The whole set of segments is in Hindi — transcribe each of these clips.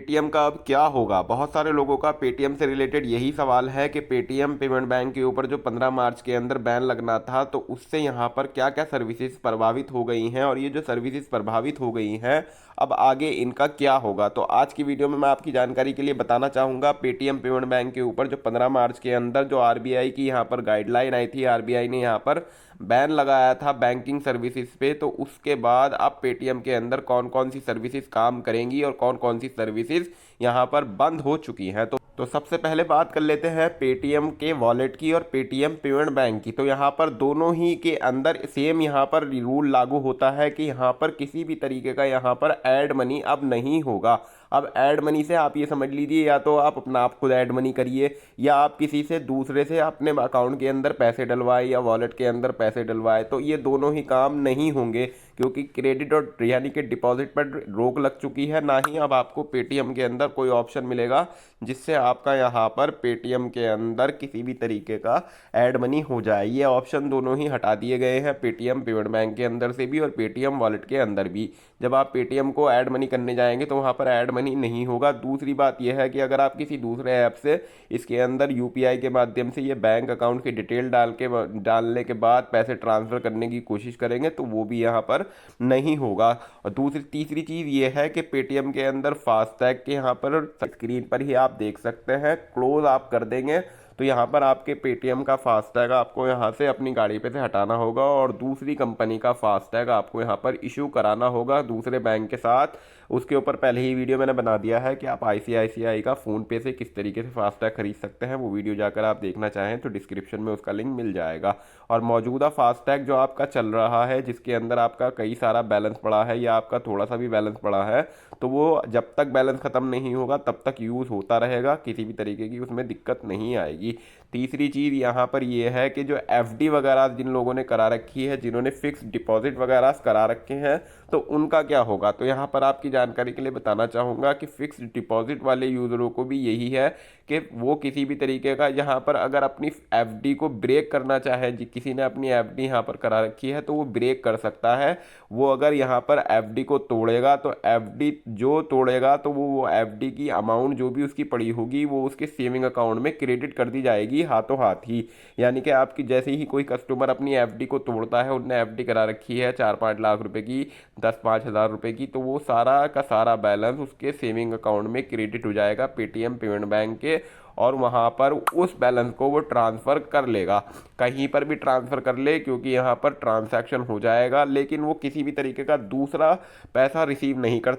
पेटीएम का अब क्या होगा। बहुत सारे लोगों का पेटीएम से रिलेटेड यही सवाल है कि पेटीएम पेमेंट बैंक के ऊपर जो 15 मार्च के अंदर बैन लगना था, तो उससे यहाँ पर क्या क्या सर्विसेज प्रभावित हो गई हैं, और ये जो सर्विसेज प्रभावित हो गई हैं अब आगे इनका क्या होगा। तो आज की वीडियो में मैं आपकी जानकारी के लिए बताना चाहूँगा पेटीएम पेमेंट बैंक के ऊपर जो 15 मार्च के अंदर जो आरबीआई की यहाँ पर गाइडलाइन आई थी, आरबीआई ने यहाँ पर बैन लगाया था बैंकिंग सर्विसेज पे, तो उसके बाद अब पेटीएम के अंदर कौन कौन सी सर्विसेज काम करेंगी और कौन कौन सी सर्विसेज यहाँ पर बंद हो चुकी हैं। तो सबसे पहले बात कर लेते हैं पेटीएम के वॉलेट की और पेटीएम पेमेंट बैंक की। तो यहाँ पर दोनों ही के अंदर सेम यहाँ पर रूल लागू होता है कि यहाँ पर किसी भी तरीके का यहाँ पर ऐड मनी अब नहीं होगा। अब ऐड मनी से आप ये समझ लीजिए, या तो आप अपना आप खुद ऐड मनी करिए, या आप किसी से दूसरे से अपने अकाउंट के अंदर पैसे डलवाए या वॉलेट के अंदर पैसे डलवाए, तो ये दोनों ही काम नहीं होंगे, क्योंकि क्रेडिट और यानी कि डिपॉजिट पर रोक लग चुकी है। ना ही अब आपको पेटीएम के अंदर कोई ऑप्शन मिलेगा जिससे आपका यहाँ पर पेटीएम के अंदर किसी भी तरीके का ऐड मनी हो जाए। ये ऑप्शन दोनों ही हटा दिए गए हैं, पेटीएम पेमेंट बैंक के अंदर से भी और पेटीएम वॉलेट के अंदर भी। जब आप पेटीएम को ऐड मनी करने जाएंगे तो वहाँ पर ऐड मनी नहीं होगा। दूसरी बात यह है कि अगर आप किसी दूसरे ऐप से इसके अंदर यूपीआई के माध्यम से ये बैंक अकाउंट की डिटेल डालने के बाद पैसे ट्रांसफ़र करने की कोशिश करेंगे तो वो भी यहाँ पर नहीं होगा। और तीसरी चीज़ ये है कि पेटीएम के अंदर फास्टैग के यहाँ पर स्क्रीन पर ही आप देख सकते हैं, क्लोज आप कर देंगे तो यहाँ पर आपके पेटीएम का फास्टैग आपको यहाँ से अपनी गाड़ी पे से हटाना होगा और दूसरी कंपनी का फास्टैग आपको यहाँ पर इशू कराना होगा दूसरे बैंक के साथ। उसके ऊपर पहले ही वीडियो मैंने बना दिया है कि आप आईसीआईसीआई का फ़ोनपे से किस तरीके से फास्टैग खरीद सकते हैं। वो वीडियो जाकर आप देखना चाहें तो डिस्क्रिप्शन में उसका लिंक मिल जाएगा। और मौजूदा फास्टैग जो आपका चल रहा है, जिसके अंदर आपका कई सारा बैलेंस पड़ा है या आपका थोड़ा सा भी बैलेंस पड़ा है, तो वो जब तक बैलेंस ख़त्म नहीं होगा तब तक यूज़ होता रहेगा, किसी भी तरीके की उसमें दिक्कत नहीं आएगी। तीसरी चीज़ यहाँ पर ये है कि जो एफडी वगैरह जिन लोगों ने करा रखी है, जिन्होंने फिक्स डिपॉजिट वगैरह करा रखे हैं, तो उनका क्या होगा। तो यहाँ पर आपकी जानकारी के लिए बताना चाहूँगा कि फिक्स डिपॉजिट वाले यूज़रों को भी यही है कि वो किसी भी तरीके का यहाँ पर अगर अपनी एफडी को ब्रेक करना चाहे, किसी ने अपनी एफडी यहाँ पर करा रखी है तो वो ब्रेक कर सकता है। वो अगर यहाँ पर एफडी को तोड़ेगा तो एफडी जो तोड़ेगा तो वो एफडी की अमाउंट जो भी उसकी पड़ी होगी वो उसके सेविंग अकाउंट में क्रेडिट कर दी जाएगी हाथों हाथ ही। यानी कि आपकी जैसे ही कोई कस्टमर अपनी एफडी को तोड़ता है, उनने एफडी करा रखी है 4-5 लाख रुपए की, 10-5 हज़ार रुपये की, तो वो सारा का सारा बैलेंस उसके सेविंग अकाउंट में क्रेडिट हो जाएगा पेटीएम पेमेंट बैंक के, और वहाँ पर उस बैलेंस को वो ट्रांसफ़र कर लेगा, कहीं पर भी ट्रांसफ़र कर ले, क्योंकि यहाँ पर ट्रांजैक्शन हो जाएगा। लेकिन वो किसी भी तरीके का दूसरा पैसा रिसीव नहीं कर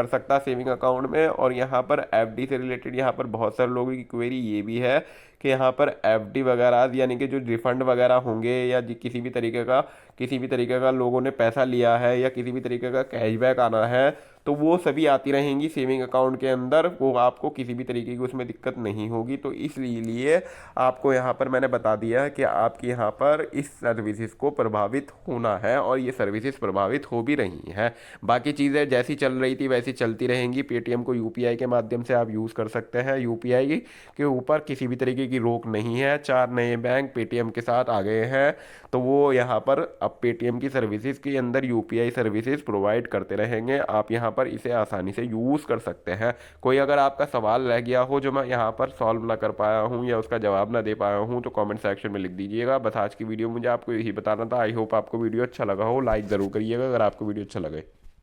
सकता सेविंग अकाउंट में। और यहाँ पर एफडी से रिलेटेड यहाँ पर बहुत सारे लोगों की क्वेरी ये भी है कि यहाँ पर एफडी वगैरह यानी कि जो रिफंड वगैरह होंगे या किसी भी तरीके का लोगों ने पैसा लिया है या किसी भी तरीके का कैशबैक आना है, तो वो सभी आती रहेंगी सेविंग अकाउंट के अंदर, वो आपको किसी भी तरीके की उसमें दिक्कत नहीं होगी। तो इसलिए आपको यहाँ पर मैंने बता दिया है कि आपके यहाँ पर इस सर्विसेज को प्रभावित होना है और ये सर्विसेज प्रभावित हो भी रही हैं। बाकी चीज़ें जैसी चल रही थी वैसी चलती रहेंगी। पेटीएम को यूपीआई के माध्यम से आप यूज़ कर सकते हैं, यूपीआई के ऊपर किसी भी तरीके की रोक नहीं है। 4 नए बैंक पेटीएम के साथ आ गए हैं, तो वो यहाँ पर अब पेटीएम की सर्विसेज के अंदर यूपीआई सर्विसेज प्रोवाइड करते रहेंगे। आप यहाँ पर इसे आसानी से यूज़ कर सकते हैं। कोई अगर आपका सवाल रह गया हो जो मैं यहाँ पर सॉल्व ना कर पाया हूँ या उसका जवाब ना दे पाया हूँ तो कमेंट सेक्शन में लिख दीजिएगा। बस आज की वीडियो मुझे आपको यही बताना था। आई होप आपको वीडियो अच्छा लगा हो। लाइक ज़रूर करिएगा अगर आपको वीडियो अच्छा लगे।